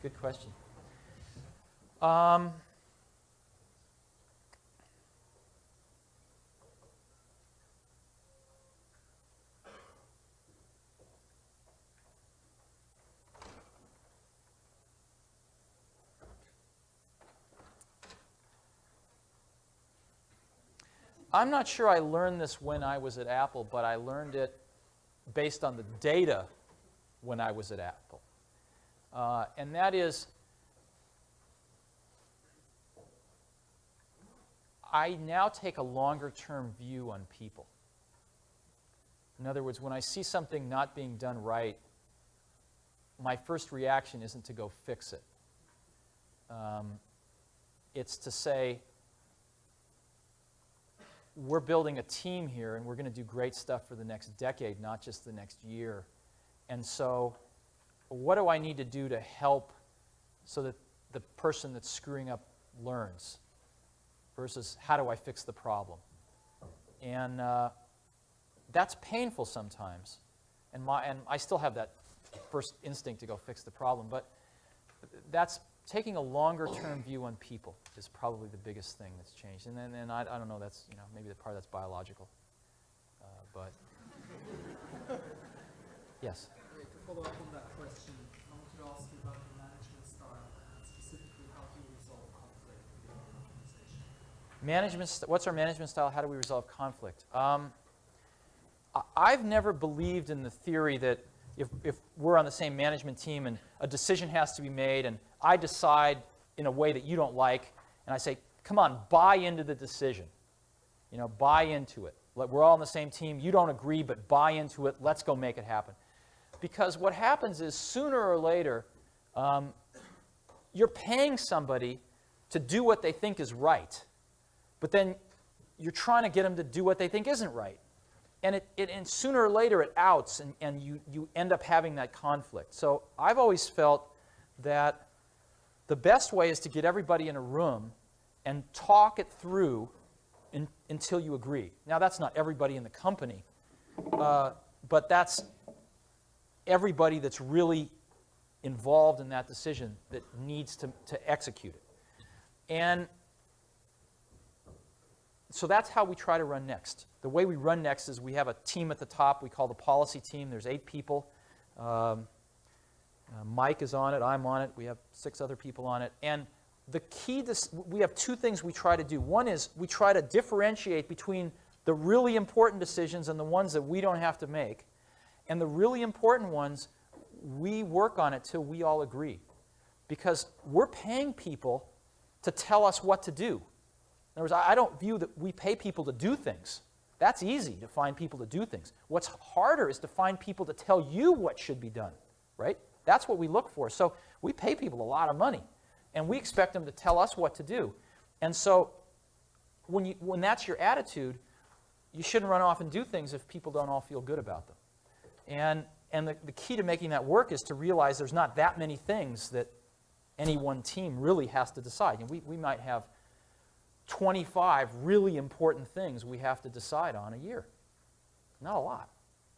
Good question. I'm not sure I learned this when I was at Apple, but I learned it based on the data when I was at Apple. And that is, I now take a longer-term view on people. In other words, when I see something not being done right, my first reaction isn't to go fix it. It's to say, we're building a team here, and we're going to do great stuff for the next decade, not just the next year. And so what do I need to do to help so that the person that's screwing up learns versus how do I fix the problem? And that's painful sometimes. And I still have that first instinct to go fix the problem. But that's taking a longer-term view on people is probably the biggest thing that's changed. And then I don't know, that's, maybe the part that's biological. But yes? To follow up on that question, I want to ask you about the management style and specifically how do you resolve conflict within your organization? What's our management style? How do we resolve conflict? I've never believed in the theory that if we're on the same management team and a decision has to be made and I decide in a way that you don't like, and I say, come on, buy into the decision. Buy into it. We're all on the same team. You don't agree, but buy into it. Let's go make it happen. Because what happens is sooner or later, you're paying somebody to do what they think is right, but then you're trying to get them to do what they think isn't right. And and sooner or later it outs, and you end up having that conflict. So I've always felt that the best way is to get everybody in a room and talk it through until you agree. Now, that's not everybody in the company, but that's everybody that's really involved in that decision that needs to execute it. And so that's how we try to run Next. The way we run Next is we have a team at the top we call the policy team. There's 8 people. Mike is on it. I'm on it. We have 6 other people on it. And the key to we have 2 things we try to do. One is we try to differentiate between the really important decisions and the ones that we don't have to make. And the really important ones, we work on it till we all agree. Because we're paying people to tell us what to do. In other words, I don't view that we pay people to do things. That's easy, to find people to do things. What's harder is to find people to tell you what should be done, right? That's what we look for. So we pay people a lot of money, and we expect them to tell us what to do. And so when that's your attitude, you shouldn't run off and do things if people don't all feel good about them. And the key to making that work is to realize there's not that many things that any one team really has to decide. And we might have 25 really important things we have to decide on a year. Not a lot.